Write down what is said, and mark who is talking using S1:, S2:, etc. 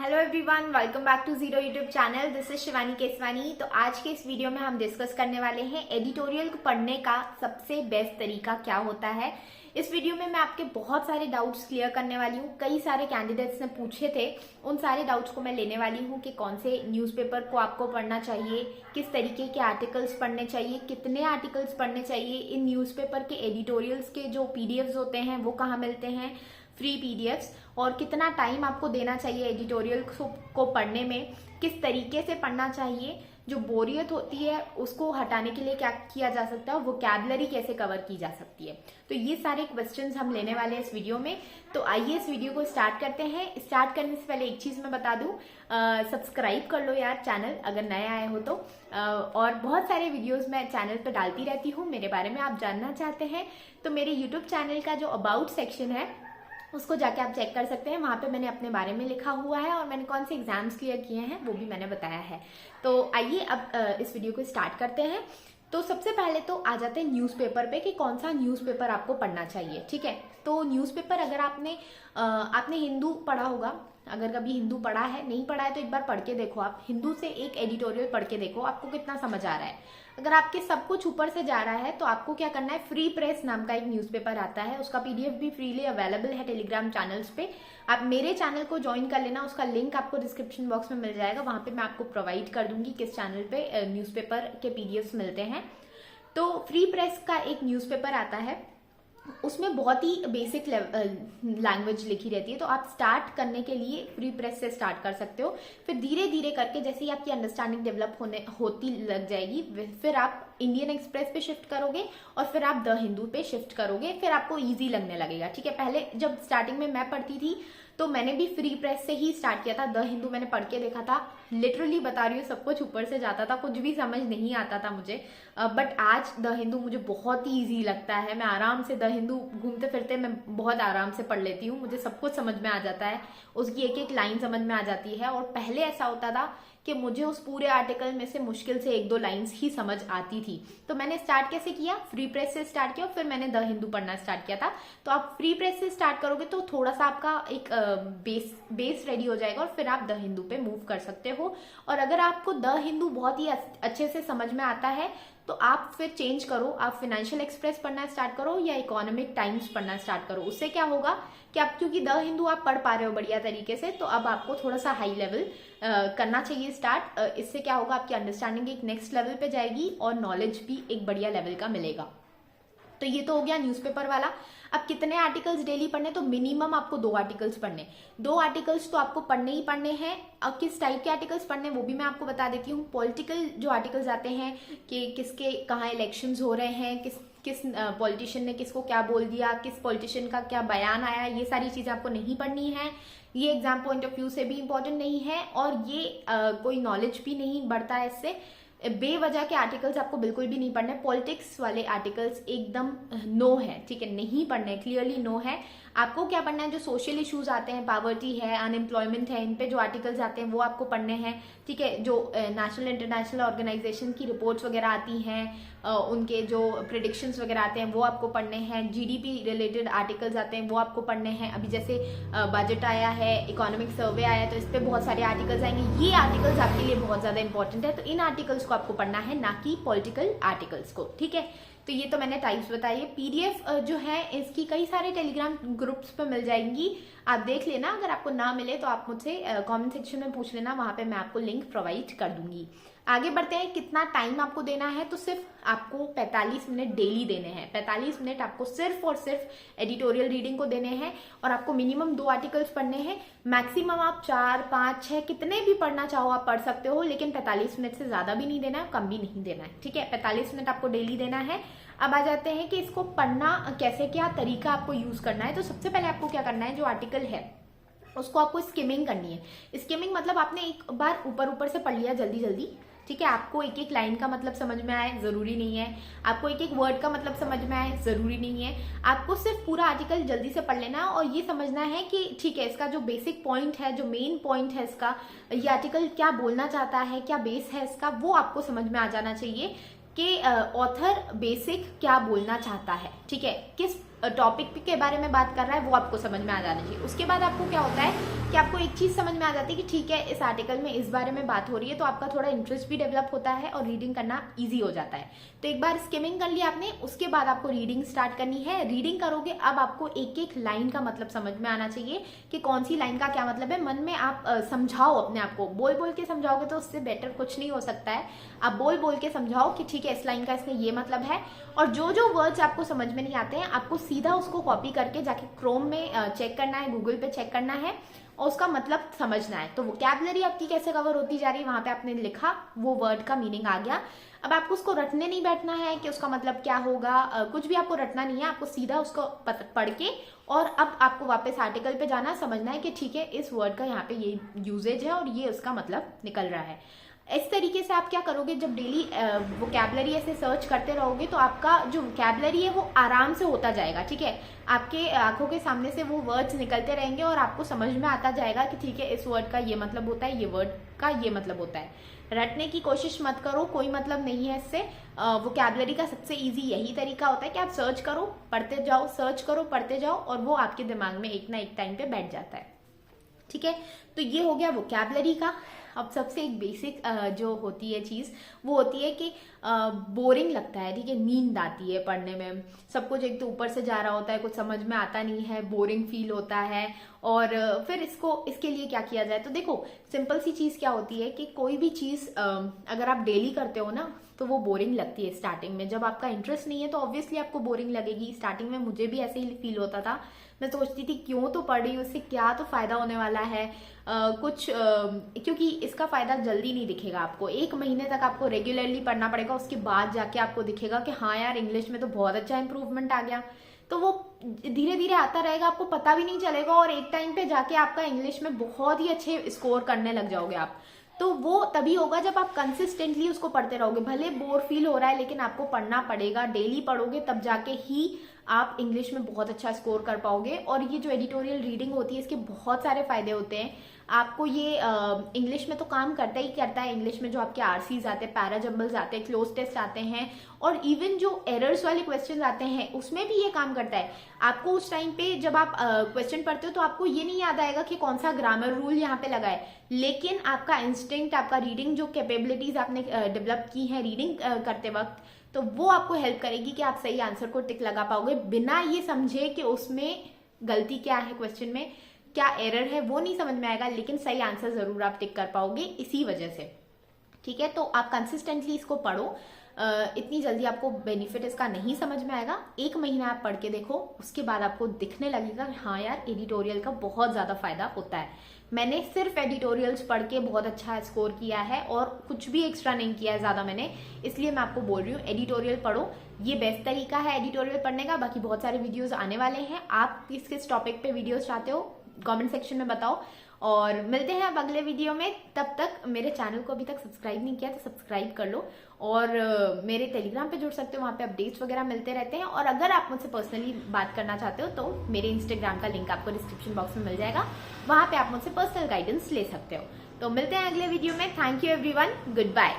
S1: Hello everyone, welcome back to zero YouTube channel. This is Shivani Keswani. तो आज के इस वीडियो में हम डिस्कस करने वाले हैं एडिटोरियल को पढ़ने का सबसे बेस्ट तरीका क्या होता है। इस वीडियो में मैं आपके बहुत सारे डाउट्स क्लियर करने वाली हूँ। कई सारे कैंडिडेट्स ने पूछे थे, उन सारे डाउट्स को मैं लेने वाली हूँ कि कौन से न्यूज़पेपर को आपको पढ़ना चाहिए, किस तरीके के आर्टिकल्स पढ़ने चाहिए, कितने आर्टिकल्स पढ़ने चाहिए, इन न्यूज़पेपर के एडिटोरियल्स के जो पीडीएफ्स होते हैं वो कहाँ मिलते हैं, फ्री पीडीएफ्स, और कितना टाइम आपको देना चाहिए एडिटोरियल को पढ़ने में, किस तरीके से पढ़ना चाहिए, जो बोरियत होती है उसको हटाने के लिए क्या किया जा सकता है, और वोकैबुलरी कैसे कवर की जा सकती है। तो ये सारे क्वेश्चंस हम लेने वाले हैं इस वीडियो में। तो आइए इस वीडियो को स्टार्ट करते हैं। स्टार्ट करने से पहले एक चीज मैं बता दूं, सब्सक्राइब कर लो यार चैनल अगर नए आए हो तो। और बहुत सारे वीडियोस मैं चैनल पर डालती रहती हूँ, मेरे बारे में आप जानना चाहते हैं तो मेरे यूट्यूब चैनल का जो अबाउट सेक्शन है उसको जाके आप चेक कर सकते हैं। वहां पे मैंने अपने बारे में लिखा हुआ है और मैंने कौन से एग्जाम्स क्लियर किए हैं वो भी मैंने बताया है। तो आइए अब इस वीडियो को स्टार्ट करते हैं। तो सबसे पहले तो आ जाते हैं न्यूज़पेपर पे कि कौन सा न्यूज़पेपर आपको पढ़ना चाहिए। ठीक है, तो न्यूज़पेपर अगर आपने हिंदू पढ़ा होगा, अगर कभी हिंदू पढ़ा है, नहीं पढ़ा है तो एक बार पढ़ के देखो। आप हिंदू से एक एडिटोरियल पढ़ के देखो, आपको कितना समझ आ रहा है। अगर आपके सब कुछ ऊपर से जा रहा है तो आपको क्या करना है, फ्री प्रेस नाम का एक न्यूज़पेपर आता है, उसका पीडीएफ भी फ्रीली अवेलेबल है टेलीग्राम चैनल्स पे। आप मेरे चैनल को ज्वाइन कर लेना, उसका लिंक आपको डिस्क्रिप्शन बॉक्स में मिल जाएगा, वहां पे मैं आपको प्रोवाइड कर दूंगी किस चैनल पे न्यूज़पेपर के पीडीएफ मिलते हैं। तो फ्री प्रेस का एक न्यूज़पेपर आता है, उसमें बहुत ही बेसिक लैंग्वेज लिखी रहती है। तो आप स्टार्ट करने के लिए फ्री प्रेस से स्टार्ट कर सकते हो, फिर धीरे धीरे करके जैसे ही आपकी अंडरस्टैंडिंग डेवलप होती लग जाएगी, फिर आप इंडियन एक्सप्रेस पे शिफ्ट करोगे और फिर आप द हिंदू पे शिफ्ट करोगे, फिर आपको इजी लगने लगेगा। ठीक है, पहले जब स्टार्टिंग में मैं पढ़ती थी तो मैंने भी फ्री प्रेस से ही स्टार्ट किया था। द हिंदू मैंने पढ़ के देखा था, लिटरली बता रही हूँ सब कुछ ऊपर से जाता था, कुछ भी समझ नहीं आता था मुझे। बट आज द हिंदू मुझे बहुत ही ईजी लगता है। मैं आराम से द हिंदू घूमते फिरते मैं बहुत आराम से पढ़ लेती हूँ, मुझे सब कुछ समझ में आ जाता है, उसकी एक एक लाइन समझ में आ जाती है। और पहले ऐसा होता था कि मुझे उस पूरे आर्टिकल में से मुश्किल से एक दो लाइंस ही समझ आती थी। तो मैंने स्टार्ट कैसे किया, फ्री प्रेस से स्टार्ट किया और फिर मैंने द हिंदू पढ़ना स्टार्ट किया था। तो आप फ्री प्रेस से स्टार्ट करोगे तो थोड़ा सा आपका एक बेस रेडी हो जाएगा और फिर आप द हिंदू पे मूव कर सकते हो। और अगर आपको द हिंदू बहुत ही अच्छे से समझ में आता है तो आप फिर चेंज करो, आप फाइनेंशियल एक्सप्रेस पढ़ना स्टार्ट करो या इकोनॉमिक टाइम्स पढ़ना स्टार्ट करो। उससे क्या होगा कि आप, क्योंकि द हिंदू आप पढ़ पा रहे हो बढ़िया तरीके से, तो अब आपको थोड़ा सा हाई लेवल करना चाहिए स्टार्ट। इससे क्या होगा, आपकी अंडरस्टैंडिंग एक नेक्स्ट लेवल पे जाएगी और नॉलेज भी एक बढ़िया लेवल का मिलेगा। तो ये तो हो गया न्यूज़पेपर वाला। अब कितने आर्टिकल्स डेली पढ़ने, तो मिनिमम आपको 2 आर्टिकल्स पढ़ने, 2 आर्टिकल्स तो आपको पढ़ने ही पढ़ने हैं। अब किस टाइप के आर्टिकल्स पढ़ने वो भी मैं आपको बता देती हूँ। पॉलिटिकल जो आर्टिकल्स आते हैं कि किसके कहाँ इलेक्शंस हो रहे हैं, किस पॉलिटिशियन ने किसको क्या बोल दिया, किस पॉलिटिशियन का क्या बयान आया, ये सारी चीजें आपको नहीं पढ़नी है। ये एग्जाम पॉइंट ऑफ व्यू से भी इंपॉर्टेंट नहीं है और ये कोई नॉलेज भी नहीं बढ़ता है इससे। बेवजह के आर्टिकल्स आपको बिल्कुल भी नहीं पढ़ने। पॉलिटिक्स वाले आर्टिकल्स एकदम नो है, ठीक है, नहीं पढ़ने, क्लियरली नो है। आपको क्या पढ़ना है, जो सोशल इश्यूज आते हैं, पॉवर्टी है, अनएम्प्लॉयमेंट है, इन पे जो आर्टिकल्स आते हैं वो आपको पढ़ने हैं। ठीक है, जो नेशनल इंटरनेशनल ऑर्गेनाइजेशन की रिपोर्ट्स वगैरह आती हैं, उनके जो प्रिडिक्शंस वगैरह आते हैं वो आपको पढ़ने हैं। जीडीपी रिलेटेड आर्टिकल्स आते हैं वो आपको पढ़ने हैं। अभी जैसे बजट आया है, इकोनॉमिक सर्वे आया है, तो इस पे बहुत सारे आर्टिकल्स आएंगे। ये आर्टिकल्स आपके लिए बहुत ज्यादा इंपॉर्टेंट है, तो इन आर्टिकल्स को आपको पढ़ना है, ना कि पॉलिटिकल आर्टिकल्स को। ठीक है, तो ये तो मैंने टाइप्स बताई है। पीडीएफ जो है इसकी कई सारे टेलीग्राम ग्रुप्स पे मिल जाएंगी, आप देख लेना। अगर आपको ना मिले तो आप मुझसे कमेंट सेक्शन में पूछ लेना, वहां पे मैं आपको लिंक प्रोवाइड कर दूंगी। आगे बढ़ते हैं, कितना टाइम आपको देना है, तो सिर्फ आपको 45 मिनट डेली देने हैं। 45 मिनट आपको सिर्फ और सिर्फ एडिटोरियल रीडिंग को देने हैं और आपको मिनिमम 2 आर्टिकल्स पढ़ने हैं। मैक्सिमम आप 4, 5, 6 कितने भी पढ़ना चाहो आप पढ़ सकते हो, लेकिन 45 मिनट से ज्यादा भी नहीं देना है, कम भी नहीं देना है। ठीक है, 45 मिनट आपको डेली देना है। अब आ जाते हैं कि इसको पढ़ना कैसे, क्या तरीका आपको यूज करना है। तो सबसे पहले आपको क्या करना है, जो आर्टिकल है उसको आपको स्किमिंग करनी है। स्किमिंग मतलब आपने एक बार ऊपर ऊपर से पढ़ लिया जल्दी जल्दी, ठीक है, आपको एक एक लाइन का मतलब समझ में आए जरूरी नहीं है, आपको एक एक वर्ड का मतलब समझ में आए जरूरी नहीं है। आपको सिर्फ पूरा आर्टिकल जल्दी से पढ़ लेना और ये समझना है कि ठीक है, इसका जो बेसिक पॉइंट है, जो मेन पॉइंट है इसका, ये आर्टिकल क्या बोलना चाहता है, क्या बेस है इसका, वो आपको समझ में आ जाना चाहिए कि ऑथर बेसिक क्या बोलना चाहता है। ठीक है, किस टॉपिक के बारे में बात कर रहा है वो आपको समझ में आ जाना चाहिए। उसके बाद आपको क्या होता है कि आपको एक चीज समझ में आ जाती है कि ठीक है इस आर्टिकल में इस बारे में बात हो रही है, तो आपका थोड़ा इंटरेस्ट भी डेवलप होता है और रीडिंग करना ईजी हो जाता है। तो एक बार स्किमिंग कर लिया आपने, उसके बाद आपको रीडिंग स्टार्ट करनी है। रीडिंग करोगे अब आपको एक एक लाइन का मतलब समझ में आना चाहिए कि कौन सी लाइन का क्या मतलब है। मन में आप समझाओ अपने आप को, बोल बोल के समझाओगे तो उससे बेटर कुछ नहीं हो सकता है। आप बोल बोल के समझाओ कि ठीक है इस लाइन का इसका ये मतलब है। और जो जो वर्ड्स आपको समझ में नहीं आते हैं आपको सीधा उसको कॉपी करके जाके क्रोम में चेक करना है, गूगल पे चेक करना है और उसका मतलब समझना है। तो वोकैबुलरी आपकी कैसे कवर होती जा रही है, वहां पे आपने लिखा, वो वर्ड का मीनिंग आ गया। अब आपको उसको रटने नहीं बैठना है कि उसका मतलब क्या होगा, कुछ भी आपको रटना नहीं है, आपको सीधा उसको पढ़ के और अब आपको वापस आर्टिकल पे जाना, समझना है कि ठीक है इस वर्ड का यहाँ पे ये यूजेज है और ये उसका मतलब निकल रहा है। इस तरीके से आप क्या करोगे, जब डेली वोकैबुलरी ऐसे सर्च करते रहोगे तो आपका जो वोकैबुलरी है वो आराम से होता जाएगा। ठीक है, आपके आंखों के सामने से वो वर्ड्स निकलते रहेंगे और आपको समझ में आता जाएगा कि ठीक है इस वर्ड का ये मतलब होता है, ये वर्ड का ये मतलब होता है। रटने की कोशिश मत करो, कोई मतलब नहीं है इससे। वोकैबुलरी का सबसे इजी यही तरीका होता है कि आप सर्च करो, पढ़ते जाओ, सर्च करो, पढ़ते जाओ और वो आपके दिमाग में एक ना एक टाइम पे बैठ जाता है। ठीक है, तो ये हो गया वोकैबुलरी का। अब सबसे एक बेसिक जो होती है चीज वो होती है कि बोरिंग लगता है। ठीक है, नींद आती है पढ़ने में, सब कुछ एक तो ऊपर से जा रहा होता है, कुछ समझ में आता नहीं है, बोरिंग फील होता है। और फिर इसके लिए क्या किया जाए, तो देखो सिंपल सी चीज क्या होती है कि कोई भी चीज अगर आप डेली करते हो ना तो वो बोरिंग लगती है स्टार्टिंग में। जब आपका इंटरेस्ट नहीं है तो ऑब्वियसली आपको बोरिंग लगेगी। स्टार्टिंग में मुझे भी ऐसे ही फील होता था, मैं सोचती थी क्यों तो पढ़ रही हूँ, उससे क्या तो फायदा होने वाला है क्योंकि इसका फायदा जल्दी नहीं दिखेगा आपको। 1 महीने तक आपको रेगुलरली पढ़ना पड़ेगा, उसके बाद जाके आपको दिखेगा कि हाँ यार इंग्लिश में तो बहुत अच्छा इंप्रूवमेंट आ गया। तो वो धीरे धीरे आता रहेगा, आपको पता भी नहीं चलेगा और एक टाइम पे जाके आपका इंग्लिश में बहुत ही अच्छे स्कोर करने लग जाओगे आप। तो वो तभी होगा जब आप कंसिस्टेंटली उसको पढ़ते रहोगे। भले बोर फील हो रहा है लेकिन आपको पढ़ना पड़ेगा, डेली पढ़ोगे तब जाके ही आप इंग्लिश में बहुत अच्छा स्कोर कर पाओगे। और ये जो एडिटोरियल रीडिंग होती है इसके बहुत सारे फायदे होते हैं आपको। ये इंग्लिश में तो काम करता ही करता है। इंग्लिश में जो आपके आरसीज आते हैं, पैराजम्बल्स आते हैं, क्लोज टेस्ट आते हैं और इवन जो एरर्स वाले क्वेश्चन आते हैं उसमें भी ये काम करता है। आपको उस टाइम पे जब आप क्वेश्चन पढ़ते हो तो आपको ये नहीं याद आएगा कि कौन सा ग्रामर रूल यहाँ पे लगा है, लेकिन आपका इंस्टिंक्ट, आपका रीडिंग जो कैपेबिलिटीज आपने डेवलप की है रीडिंग करते वक्त, तो वो आपको हेल्प करेगी कि आप सही आंसर को टिक लगा पाओगे बिना ये समझे कि उसमें गलती क्या है, क्वेश्चन में क्या एरर है वो नहीं समझ में आएगा, लेकिन सही आंसर जरूर आप टिक कर पाओगे इसी वजह से। ठीक है, तो आप कंसिस्टेंटली इसको पढ़ो। इतनी जल्दी आपको बेनिफिट इसका नहीं समझ में आएगा। 1 महीना आप पढ़ के देखो, उसके बाद आपको दिखने लगेगा हाँ यार एडिटोरियल का बहुत ज्यादा फायदा होता है। मैंने सिर्फ एडिटोरियल्स पढ़ के बहुत अच्छा स्कोर किया है और कुछ भी एक्स्ट्रा नहीं किया है ज्यादा मैंने, इसलिए मैं आपको बोल रही हूँ एडिटोरियल पढ़ो। ये बेस्ट तरीका है एडिटोरियल पढ़ने का। बाकी बहुत सारे वीडियोस आने वाले हैं, आप किस टॉपिक पे वीडियोस चाहते हो कमेंट सेक्शन में बताओ और मिलते हैं अब अगले वीडियो में। तब तक मेरे चैनल को अभी तक सब्सक्राइब नहीं किया तो सब्सक्राइब कर लो और मेरे टेलीग्राम पे जुड़ सकते हो, वहाँ पे अपडेट्स वगैरह मिलते रहते हैं। और अगर आप मुझसे पर्सनली बात करना चाहते हो तो मेरे इंस्टाग्राम का लिंक आपको डिस्क्रिप्शन बॉक्स में मिल जाएगा, वहाँ पे आप मुझसे पर्सनल गाइडेंस ले सकते हो। तो मिलते हैं अगले वीडियो में। Thank you everyone, good bye.